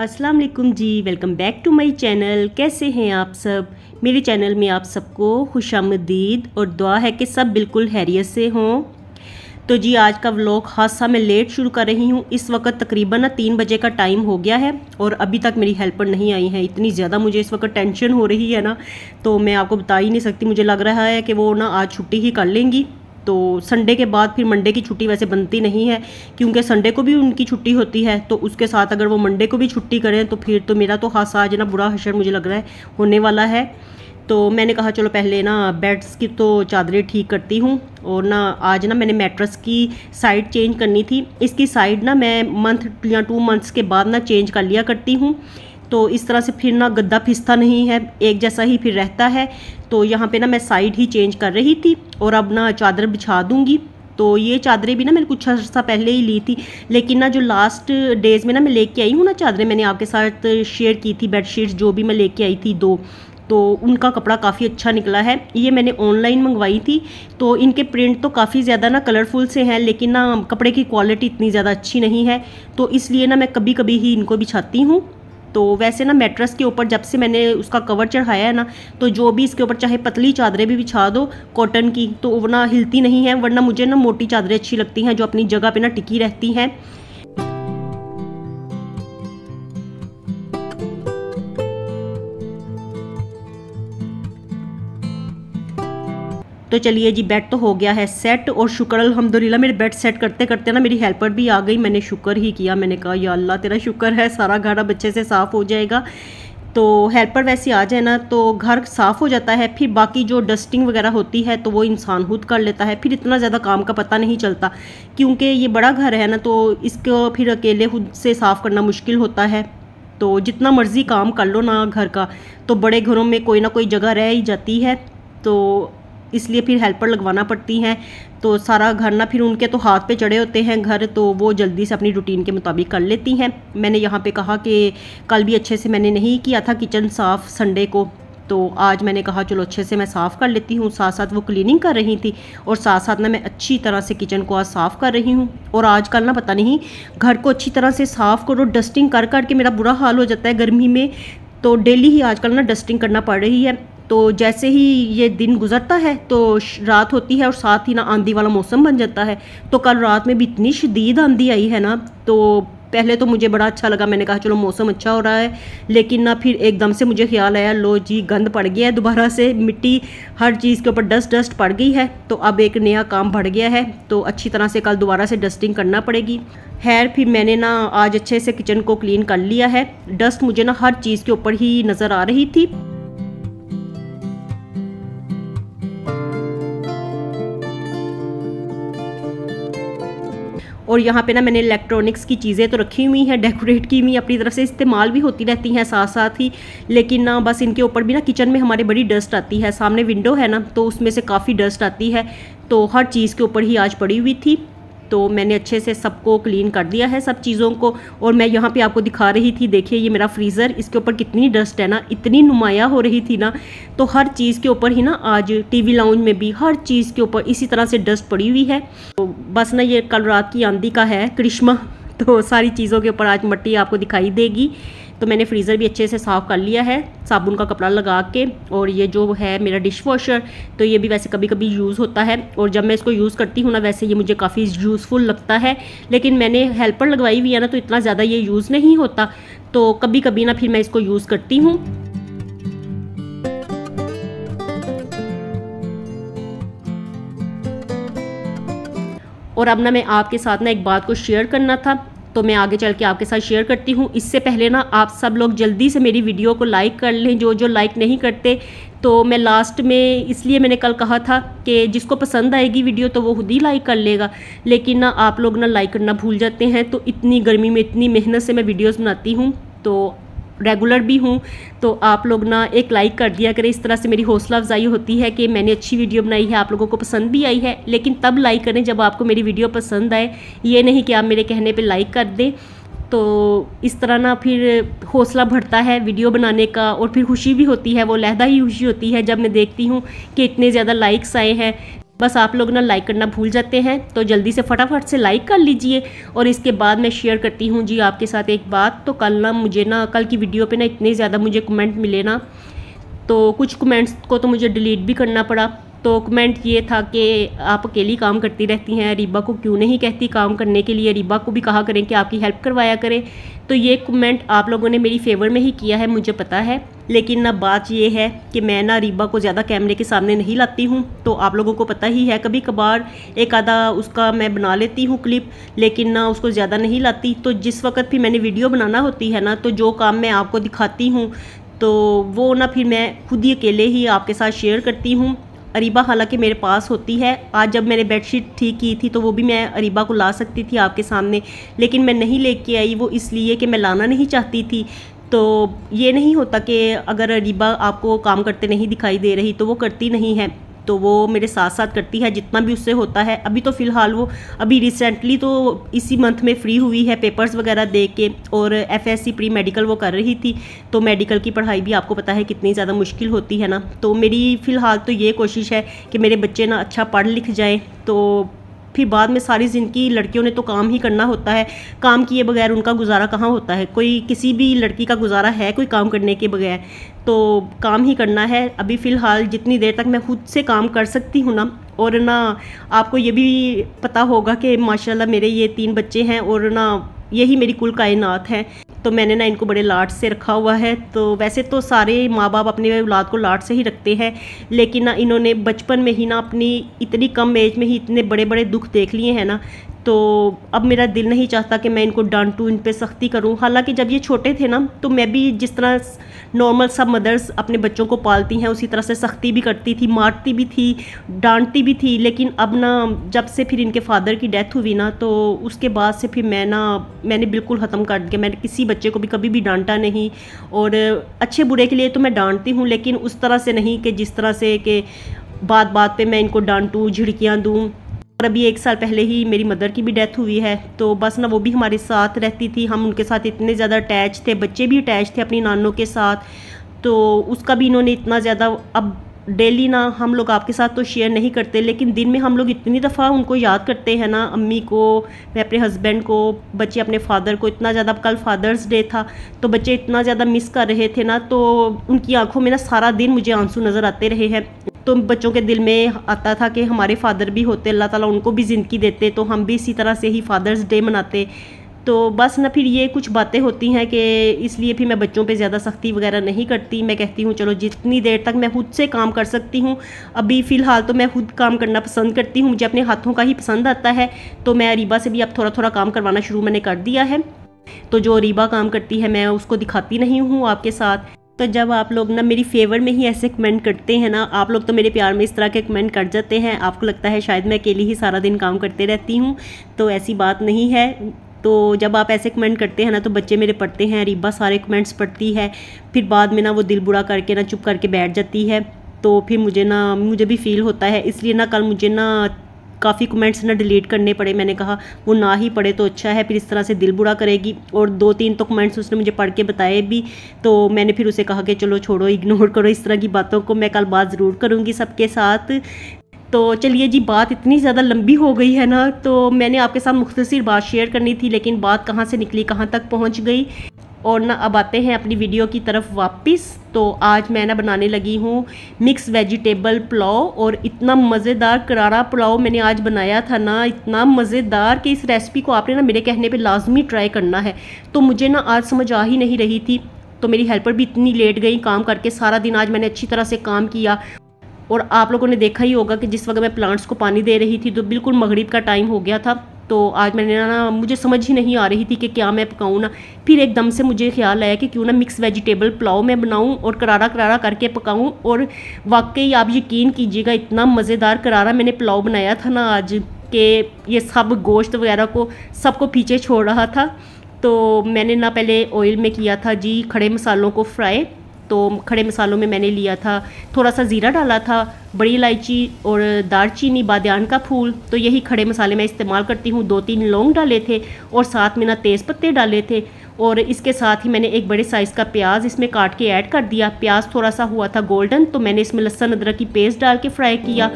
अस्सलाम वालेकुम जी, welcome back to my channel. कैसे हैं आप सब? मेरे चैनल में आप सबको खुशामदीद और दुआ है कि सब बिल्कुल खैरियत से हों। तो जी आज का व्लॉग खासा मैं लेट शुरू कर रही हूँ। इस वक्त तकरीबन 3 बजे का टाइम हो गया है और अभी तक मेरी हेल्पर नहीं आई है। इतनी ज़्यादा मुझे इस वक्त टेंशन हो रही है ना, तो मैं आपको बता ही नहीं सकती। मुझे लग रहा है कि वो ना आज छुट्टी ही कर लेंगी। तो संडे के बाद फिर मंडे की छुट्टी वैसे बनती नहीं है, क्योंकि संडे को भी उनकी छुट्टी होती है। तो उसके साथ अगर वो मंडे को भी छुट्टी करें तो फिर तो मेरा तो खासा आज ना बुरा हशर मुझे लग रहा है होने वाला है। तो मैंने कहा चलो पहले ना बेड्स की तो चादरें ठीक करती हूँ। और ना आज ना मैंने मैट्रेस की साइड चेंज करनी थी। इसकी साइड ना मैं मंथ या 2 मंथ्स के बाद ना चेंज कर लिया करती हूँ। तो इस तरह से फिर ना गद्दा फिसता नहीं है, एक जैसा ही फिर रहता है। तो यहाँ पे ना मैं साइड ही चेंज कर रही थी और अब ना चादर बिछा दूँगी। तो ये चादरें भी ना मैंने कुछ अर्सा पहले ही ली थी, लेकिन ना जो लास्ट डेज़ में ना मैं लेके आई हूँ ना चादरें, मैंने आपके साथ शेयर की थी बेडशीट्स जो भी मैं लेके आई थी 2, तो उनका कपड़ा काफ़ी अच्छा निकला है। ये मैंने ऑनलाइन मंगवाई थी। तो इनके प्रिंट तो काफ़ी ज़्यादा ना कलरफुल से हैं, लेकिन ना कपड़े की क्वालिटी इतनी ज़्यादा अच्छी नहीं है। तो इसलिए ना मैं कभी कभी ही इनको बिछाती हूँ। तो वैसे ना मैट्रेस के ऊपर जब से मैंने उसका कवर चढ़ाया है ना, तो जो भी इसके ऊपर चाहे पतली चादरें भी बिछा दो कॉटन की, तो वो ना हिलती नहीं है। वरना मुझे ना मोटी चादरें अच्छी लगती हैं जो अपनी जगह पे ना टिकी रहती हैं। तो चलिए जी, बेड तो हो गया है सेट और शुक्र अल्हम्दुलिल्लाह मेरे बेड सेट करते करते ना मेरी हेल्पर भी आ गई। मैंने शुक्र ही किया, मैंने कहा या अल्लाह तेरा शुक्र है, सारा घर अब अच्छे से साफ़ हो जाएगा। तो हेल्पर वैसे आ जाए ना तो घर साफ़ हो जाता है। फिर बाकी जो डस्टिंग वगैरह होती है तो वो इंसान खुद कर लेता है। फिर इतना ज़्यादा काम का पता नहीं चलता, क्योंकि ये बड़ा घर है ना, तो इसको फिर अकेले खुद से साफ़ करना मुश्किल होता है। तो जितना मर्ज़ी काम कर लो ना घर का, तो बड़े घरों में कोई ना कोई जगह रह ही जाती है। तो इसलिए फिर हेल्पर लगवाना पड़ती हैं। तो सारा घर ना फिर उनके तो हाथ पे चढ़े होते हैं घर, तो वो जल्दी से अपनी रूटीन के मुताबिक कर लेती हैं। मैंने यहाँ पे कहा कि कल भी अच्छे से मैंने नहीं किया था किचन साफ़ संडे को, तो आज मैंने कहा चलो अच्छे से मैं साफ़ कर लेती हूँ। साथ साथ वो क्लीनिंग कर रही थी और साथ साथ ना मैं अच्छी तरह से किचन को आज साफ़ कर रही हूँ। और आजकल ना पता नहीं घर को अच्छी तरह से साफ़ करो, डस्टिंग कर कर के मेरा बुरा हाल हो जाता है गर्मी में। तो डेली ही आजकल ना डस्टिंग करना पड़ रही है। तो जैसे ही ये दिन गुजरता है तो रात होती है और साथ ही ना आंधी वाला मौसम बन जाता है। तो कल रात में भी इतनी शदीद आंधी आई है ना, तो पहले तो मुझे बड़ा अच्छा लगा। मैंने कहा चलो मौसम अच्छा हो रहा है, लेकिन ना फिर एकदम से मुझे ख्याल आया लो जी गंद पड़ गया है, दोबारा से मिट्टी हर चीज़ के ऊपर डस्ट पड़ गई है। तो अब एक नया काम बढ़ गया है, तो अच्छी तरह से कल दोबारा से डस्टिंग करना पड़ेगी। खैर फिर मैंने ना आज अच्छे से किचन को क्लीन कर लिया है। डस्ट मुझे ना हर चीज़ के ऊपर ही नज़र आ रही थी। और यहाँ पे ना मैंने इलेक्ट्रॉनिक्स की चीज़ें तो रखी हुई हैं, डेकोरेट की हुई, अपनी तरफ से इस्तेमाल भी होती रहती हैं साथ साथ ही। लेकिन ना बस इनके ऊपर भी ना किचन में हमारे बड़ी डस्ट आती है। सामने विंडो है ना, तो उसमें से काफ़ी डस्ट आती है। तो हर चीज़ के ऊपर ही आज पड़ी हुई थी। तो मैंने अच्छे से सबको क्लीन कर दिया है सब चीज़ों को। और मैं यहाँ पे आपको दिखा रही थी, देखिए ये मेरा फ्रीज़र, इसके ऊपर कितनी डस्ट है ना, इतनी नुमाया हो रही थी ना। तो हर चीज़ के ऊपर ही ना आज टीवी लाउंज में भी हर चीज़ के ऊपर इसी तरह से डस्ट पड़ी हुई है। तो बस ना ये कल रात की आंधी का है करिश्मा, तो सारी चीज़ों के ऊपर आज मट्टी आपको दिखाई देगी। तो मैंने फ्रीज़र भी अच्छे से साफ़ कर लिया है साबुन का कपड़ा लगा के। और ये जो है मेरा डिश वॉशर, तो ये भी वैसे कभी कभी यूज़ होता है। और जब मैं इसको यूज़ करती हूँ ना, वैसे ये मुझे काफ़ी यूज़फुल लगता है। लेकिन मैंने हेल्पर लगवाई हुई है ना, तो इतना ज़्यादा ये यूज़ नहीं होता। तो कभी कभी ना फिर मैं इसको यूज़ करती हूँ। और अब ना मैं आपके साथ ना एक बात को शेयर करना था, तो मैं आगे चल के आपके साथ शेयर करती हूँ। इससे पहले ना आप सब लोग जल्दी से मेरी वीडियो को लाइक कर लें, जो जो लाइक नहीं करते। तो मैं लास्ट में इसलिए मैंने कल कहा था कि जिसको पसंद आएगी वीडियो तो वो खुद ही लाइक कर लेगा, लेकिन ना आप लोग ना लाइक करना भूल जाते हैं। तो इतनी गर्मी में इतनी मेहनत से मैं वीडियोज़ बनाती हूँ, तो रेगुलर भी हूँ, तो आप लोग ना एक लाइक कर दिया करें। इस तरह से मेरी हौसला अफजाई होती है कि मैंने अच्छी वीडियो बनाई है, आप लोगों को पसंद भी आई है। लेकिन तब लाइक करें जब आपको मेरी वीडियो पसंद आए, ये नहीं कि आप मेरे कहने पे लाइक कर दें। तो इस तरह ना फिर हौसला बढ़ता है वीडियो बनाने का, और फिर खुशी भी होती है, वो लहदा ही खुशी होती है जब मैं देखती हूँ कि इतने ज़्यादा लाइक्स आए हैं। बस आप लोग ना लाइक करना भूल जाते हैं, तो जल्दी से फटाफट से लाइक कर लीजिए। और इसके बाद मैं शेयर करती हूँ जी आपके साथ एक बात। तो कल की वीडियो पे ना इतने ज़्यादा मुझे कमेंट मिले ना, तो कुछ कमेंट्स को तो मुझे डिलीट भी करना पड़ा। तो कमेंट ये था कि आप अकेली काम करती रहती हैं, अरीबा को क्यों नहीं कहती काम करने के लिए, अरीबा को भी कहा करें कि आपकी हेल्प करवाया करें। तो ये कमेंट आप लोगों ने मेरी फेवर में ही किया है, मुझे पता है। लेकिन ना बात ये है कि मैं ना अरीबा को ज़्यादा कैमरे के सामने नहीं लाती हूँ। तो आप लोगों को पता ही है, कभी कभार एक आधा उसका मैं बना लेती हूँ क्लिप, लेकिन ना उसको ज़्यादा नहीं लाती। तो जिस वक्त भी मैंने वीडियो बनाना होती है ना, तो जो काम मैं आपको दिखाती हूँ तो वो ना फिर मैं खुद ही अकेले ही आपके साथ शेयर करती हूँ। अरीबा हालांकि मेरे पास होती है। आज जब मैंने बेडशीट ठीक की थी तो वो भी मैं अरीबा को ला सकती थी आपके सामने, लेकिन मैं नहीं लेके आई, वो इसलिए कि मैं लाना नहीं चाहती थी। तो ये नहीं होता कि अगर अरीबा आपको काम करते नहीं दिखाई दे रही तो वो करती नहीं है, तो वो मेरे साथ साथ करती है जितना भी उससे होता है। अभी तो फ़िलहाल वो अभी रिसेंटली तो इसी मंथ में फ्री हुई है पेपर्स वगैरह दे के, और एफएससी प्री मेडिकल वो कर रही थी। तो मेडिकल की पढ़ाई भी आपको पता है कितनी ज़्यादा मुश्किल होती है ना। तो मेरी फ़िलहाल तो ये कोशिश है कि मेरे बच्चे ना अच्छा पढ़ लिख जाएँ, तो फिर बाद में सारी ज़िंदगी लड़कियों ने तो काम ही करना होता है। काम किए बगैर उनका गुजारा कहाँ होता है, कोई किसी भी लड़की का गुजारा है कोई काम करने के बगैर, तो काम ही करना है। अभी फ़िलहाल जितनी देर तक मैं खुद से काम कर सकती हूँ ना, और ना आपको ये भी पता होगा कि माशाल्लाह मेरे ये 3 बच्चे हैं और ना यही मेरी कुल कायनात है। तो मैंने ना इनको बड़े लाड से रखा हुआ है। तो वैसे तो सारे माँ बाप अपने औलाद को लाड से ही रखते हैं, लेकिन ना इन्होंने बचपन में ही ना अपनी इतनी कम एज में ही इतने बड़े बड़े दुख देख लिए हैं ना, तो अब मेरा दिल नहीं चाहता कि मैं इनको डांटूं, इन पे सख्ती करूं। हालांकि जब ये छोटे थे ना, तो मैं भी जिस तरह नॉर्मल सब मदर्स अपने बच्चों को पालती हैं उसी तरह से सख्ती भी करती थी, मारती भी थी, डांटती भी थी। लेकिन अब ना जब से फिर इनके फादर की डेथ हुई ना, तो उसके बाद से फिर मैंने बिल्कुल ख़त्म कर दिया। मैंने किसी बच्चे को भी कभी भी डांटा नहीं, और अच्छे बुरे के लिए तो मैं डांटती हूँ, लेकिन उस तरह से नहीं कि जिस तरह से कि बात बात पे मैं इनको डांटूँ, झिड़कियाँ दूँ। और अभी 1 साल पहले ही मेरी मदर की भी डेथ हुई है, तो बस ना वो भी हमारे साथ रहती थी, हम उनके साथ इतने ज़्यादा अटैच थे, बच्चे भी अटैच थे अपनी नानों के साथ। तो उसका भी इन्होंने इतना ज़्यादा, अब डेली ना हम लोग आपके साथ तो शेयर नहीं करते, लेकिन दिन में हम लोग इतनी दफ़ा उनको याद करते हैं ना, अम्मी को, मैं अपने हस्बैंड को, बच्चे अपने फादर को इतना ज़्यादा। कल फादर्स डे था तो बच्चे इतना ज़्यादा मिस कर रहे थे ना, तो उनकी आंखों में ना सारा दिन मुझे आंसू नज़र आते रहे हैं। तो बच्चों के दिल में आता था कि हमारे फादर भी होते, अल्लाह ताला उनको भी ज़िंदगी देते, तो हम भी इसी तरह से ही फादर्स डे मनाते। तो बस ना फिर ये कुछ बातें होती हैं कि इसलिए फिर मैं बच्चों पे ज़्यादा सख्ती वगैरह नहीं करती। मैं कहती हूँ चलो जितनी देर तक मैं खुद से काम कर सकती हूँ, अभी फ़िलहाल तो मैं खुद काम करना पसंद करती हूँ, मुझे अपने हाथों का ही पसंद आता है। तो मैं अरीबा से भी अब थोड़ा थोड़ा काम करवाना शुरू मैंने कर दिया है। तो जो अरीबा काम करती है मैं उसको दिखाती नहीं हूँ आपके साथ। तो जब आप लोग ना मेरी फेवर में ही ऐसे कमेंट करते हैं ना, आप लोग तो मेरे प्यार में इस तरह के कमेंट कर जाते हैं, आपको लगता है शायद मैं अकेली ही सारा दिन काम करते रहती हूँ, तो ऐसी बात नहीं है। तो जब आप ऐसे कमेंट करते हैं ना, तो बच्चे मेरे पढ़ते हैं, अरीबा सारे कमेंट्स पढ़ती है, फिर बाद में ना वो दिल बुरा करके ना चुप करके बैठ जाती है। तो फिर मुझे भी फील होता है, इसलिए ना कल मुझे ना काफ़ी कमेंट्स ना डिलीट करने पड़े। मैंने कहा वो ना ही पढ़े तो अच्छा है, फिर इस तरह से दिल बुरा करेगी। और 2-3 तो कमेंट्स उसने मुझे पढ़ के बताए भी, तो मैंने फिर उसे कहा कि चलो छोड़ो, इग्नोर करो इस तरह की बातों को, मैं कल बात ज़रूर करूँगी सबके साथ। तो चलिए जी, बात इतनी ज़्यादा लंबी हो गई है ना, तो मैंने आपके साथ मुख्तसर बात शेयर करनी थी, लेकिन बात कहाँ से निकली कहाँ तक पहुँच गई। और ना अब आते हैं अपनी वीडियो की तरफ वापस। तो आज मैं ना बनाने लगी हूँ मिक्स वेजिटेबल पुलाव, और इतना मज़ेदार करारा पुलाव मैंने आज बनाया था ना, इतना मज़ेदार कि इस रेसिपी को आपने ना मेरे कहने पे लाजमी ट्राई करना है। तो मुझे ना आज समझ आ ही नहीं रही थी, तो मेरी हेल्पर भी इतनी लेट गई काम करके। सारा दिन आज मैंने अच्छी तरह से काम किया, और आप लोगों ने देखा ही होगा कि जिस वक्त मैं प्लांट्स को पानी दे रही थी तो बिल्कुल मगरिब का टाइम हो गया था। तो आज मैंने ना, मुझे समझ ही नहीं आ रही थी कि क्या मैं पकाऊँ ना। फिर एकदम से मुझे ख्याल आया कि क्यों ना मिक्स वेजिटेबल पुलाव मैं बनाऊँ और करारा करारा करके पकाऊँ। और वाकई आप यकीन कीजिएगा, इतना मज़ेदार करारा मैंने पुलाव बनाया था ना आज, कि ये सब गोश्त वगैरह को सबको पीछे छोड़ रहा था। तो मैंने ना पहले ऑयल में किया था जी खड़े मसालों को फ्राई। तो खड़े मसालों में मैंने लिया था, थोड़ा सा ज़ीरा डाला था, बड़ी इलायची और दालचीनी, बादियान का फूल, तो यही खड़े मसाले मैं इस्तेमाल करती हूँ। 2-3 लौंग डाले थे, और साथ में ना तेज़ पत्ते डाले थे। और इसके साथ ही मैंने एक बड़े साइज़ का प्याज इसमें काट के ऐड कर दिया। प्याज थोड़ा सा हुआ था गोल्डन, तो मैंने इसमें लहसुन अदरक की पेस्ट डाल के फ्राई किया।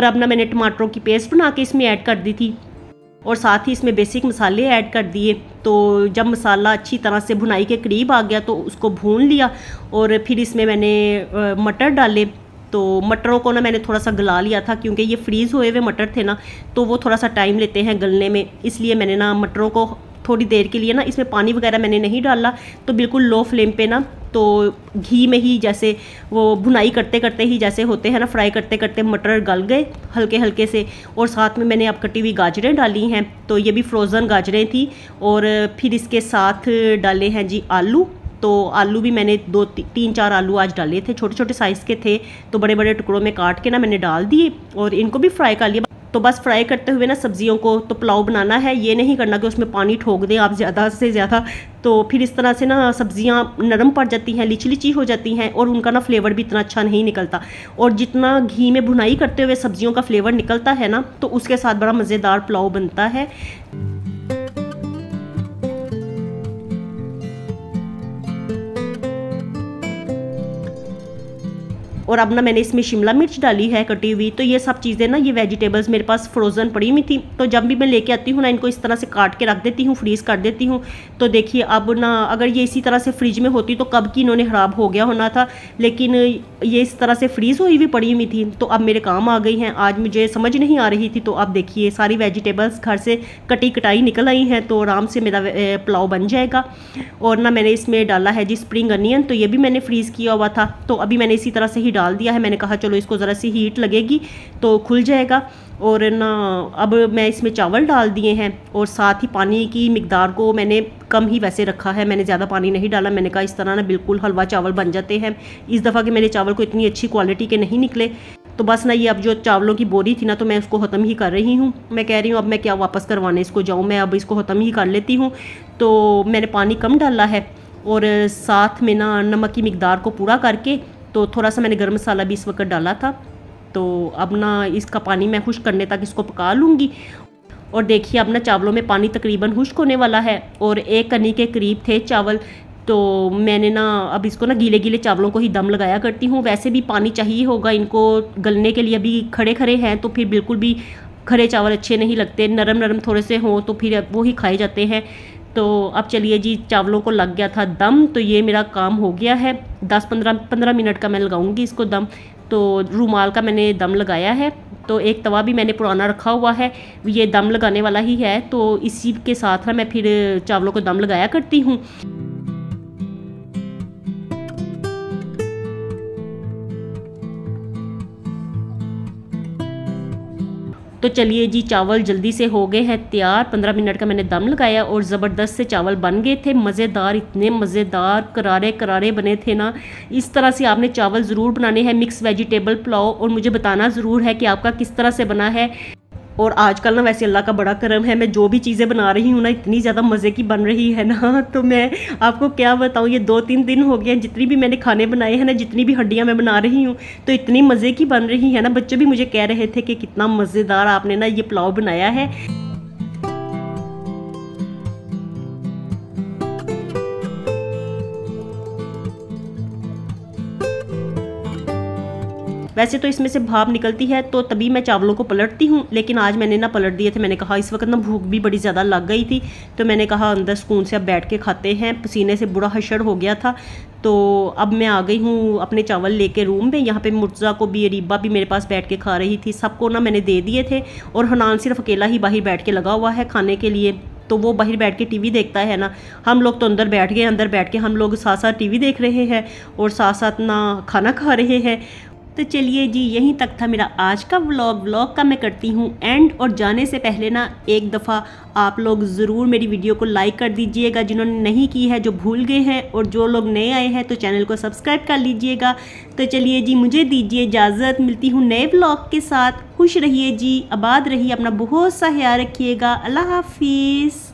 और अब ना मैंने टमाटरों की पेस्ट बना के इसमें ऐड कर दी थी और साथ ही इसमें बेसिक मसाले ऐड कर दिए। तो जब मसाला अच्छी तरह से भुनाई के करीब आ गया तो उसको भून लिया और फिर इसमें मैंने मटर डाले। तो मटरों को ना मैंने थोड़ा सा गला लिया था क्योंकि ये फ्रीज़ हुए हुए मटर थे ना, तो वो थोड़ा सा टाइम लेते हैं गलने में, इसलिए मैंने ना मटरों को थोड़ी देर के लिए ना, इसमें पानी वगैरह मैंने नहीं डाला, तो बिल्कुल लो फ्लेम पे ना, तो घी में ही जैसे वो भुनाई करते करते ही जैसे होते हैं ना, फ्राई करते करते मटर गल गए हल्के हल्के से। और साथ में मैंने अब कटी हुई गाजरें डाली हैं, तो ये भी फ्रोज़न गाजरें थी। और फिर इसके साथ डाले हैं जी आलू। तो आलू भी मैंने 2-3-4 आलू आज डाले थे, छोटे छोटे साइज़ के थे, तो बड़े बड़े टुकड़ों में काट के ना मैंने डाल दिए और इनको भी फ्राई कर लिया। तो बस फ्राई करते हुए ना सब्जियों को, तो पुलाव बनाना है, ये नहीं करना कि उसमें पानी ठोक दें आप ज़्यादा से ज़्यादा, तो फिर इस तरह से ना सब्जियां नरम पड़ जाती हैं, लिची लिची हो जाती हैं और उनका ना फ्लेवर भी इतना अच्छा नहीं निकलता। और जितना घी में भुनाई करते हुए सब्जियों का फ्लेवर निकलता है ना, तो उसके साथ बड़ा मज़ेदार पुलाव बनता है। और अब ना मैंने इसमें शिमला मिर्च डाली है कटी हुई। तो ये सब चीज़ें ना, ये वेजिटेबल्स मेरे पास फ्रोज़न पड़ी हुई थी, तो जब भी मैं लेके आती हूँ ना, इनको इस तरह से काट के रख देती हूँ, फ्रीज़ कर देती हूँ। तो देखिए अब ना, अगर ये इसी तरह से फ्रिज में होती तो कब की इन्होंने ख़राब हो गया होना था, लेकिन ये इस तरह से फ्रीज़ हुई भी पड़ी हुई थी, तो अब मेरे काम आ गई हैं। आज मुझे समझ नहीं आ रही थी, तो अब देखिए सारी वेजिटेबल्स घर से कटी कटाई निकल आई हैं, तो आराम से मेरा पुलाव बन जाएगा। और ना मैंने इसमें डाला है जी स्प्रिंग अनियन, तो ये भी मैंने फ्रीज़ किया हुआ था, तो अभी मैंने इसी तरह से ही डाल दिया है। मैंने कहा चलो इसको ज़रा सी हीट लगेगी तो खुल जाएगा। और ना अब मैं इसमें चावल डाल दिए हैं और साथ ही पानी की मिकदार को मैंने कम ही वैसे रखा है, मैंने ज़्यादा पानी नहीं डाला। मैंने कहा इस तरह ना बिल्कुल हलवा चावल बन जाते हैं। इस दफ़ा के मेरे चावल को इतनी अच्छी क्वालिटी के नहीं निकले, तो बस ना ये अब जो चावलों की बोरी थी ना, तो मैं उसको ख़त्म ही कर रही हूँ। मैं कह रही हूँ अब मैं क्या वापस करवाने इसको जाऊँ, मैं अब इसको ख़त्म ही कर लेती हूँ। तो मैंने पानी कम डाला है और साथ में ना नमक की मिकदार को पूरा करके, तो थोड़ा सा मैंने गर्म मसाला भी इस वक्त डाला था। तो अब ना इसका पानी मैं खुश्क करने तक इसको पका लूँगी। और देखिए अब ना चावलों में पानी तकरीबन खुश्क होने वाला है और 1 कनी के करीब थे चावल। तो मैंने ना अब इसको ना गीले गीले चावलों को ही दम लगाया करती हूँ। वैसे भी पानी चाहिए होगा इनको गलने के लिए, अभी खड़े खड़े हैं तो फिर बिल्कुल भी खड़े चावल अच्छे नहीं लगते, नरम नरम थोड़े से हों तो फिर वो ही खाए जाते हैं। तो अब चलिए जी, चावलों को लग गया था दम, तो ये मेरा काम हो गया है। 10-15 मिनट का मैं लगाऊंगी इसको दम। तो रूमाल का मैंने दम लगाया है, तो एक तवा भी मैंने पुराना रखा हुआ है, ये दम लगाने वाला ही है, तो इसी के साथ ना मैं फिर चावलों को दम लगाया करती हूँ। तो चलिए जी, चावल जल्दी से हो गए हैं तैयार। 15 मिनट का मैंने दम लगाया और ज़बरदस्त से चावल बन गए थे, मज़ेदार, इतने मज़ेदार करारे करारे बने थे ना। इस तरह से आपने चावल ज़रूर बनाने हैं, मिक्स वेजिटेबल पुलाव, और मुझे बताना ज़रूर है कि आपका किस तरह से बना है। और आजकल ना वैसे अल्लाह का बड़ा करम है, मैं जो भी चीज़ें बना रही हूँ ना, इतनी ज़्यादा मज़े की बन रही है ना, तो मैं आपको क्या बताऊँ। ये 2-3 दिन हो गए, जितनी भी मैंने खाने बनाए हैं ना, जितनी भी हड्डियाँ मैं बना रही हूँ, तो इतनी मज़े की बन रही है ना। बच्चे भी मुझे कह रहे थे कि कितना मज़ेदार आपने ना ये पुलाव बनाया है। वैसे तो इसमें से भाप निकलती है, तो तभी मैं चावलों को पलटती हूँ, लेकिन आज मैंने ना पलट दिए थे। मैंने कहा इस वक्त ना भूख भी बड़ी ज़्यादा लग गई थी, तो मैंने कहा अंदर सुकून से अब बैठ के खाते हैं। पसीने से बुरा हशर हो गया था। तो अब मैं आ गई हूँ अपने चावल लेके रूम में। यहाँ पे मुर्तज़ा को भी, अरीबा भी मेरे पास बैठ के खा रही थी, सबको ना मैंने दे दिए थे। और हनान सिर्फ अकेला ही बाहर बैठ के लगा हुआ है खाने के लिए, तो वो बाहर बैठ के टीवी देखता है ना। हम लोग तो अंदर बैठ गए, अंदर बैठ के हम लोग साथ साथ टीवी देख रहे हैं और साथ साथ ना खाना खा रहे हैं। तो चलिए जी, यहीं तक था मेरा आज का व्लॉग का मैं करती हूँ एंड। और जाने से पहले ना एक दफ़ा आप लोग ज़रूर मेरी वीडियो को लाइक कर दीजिएगा, जिन्होंने नहीं की है, जो भूल गए हैं, और जो लोग नए आए हैं तो चैनल को सब्सक्राइब कर लीजिएगा। तो चलिए जी, मुझे दीजिए इजाज़त, मिलती हूँ नए व्लॉग के साथ। खुश रहिए जी, आबाद रहिए, अपना बहुत सा ख्याल रखिएगा। अल्लाह हाफिज़।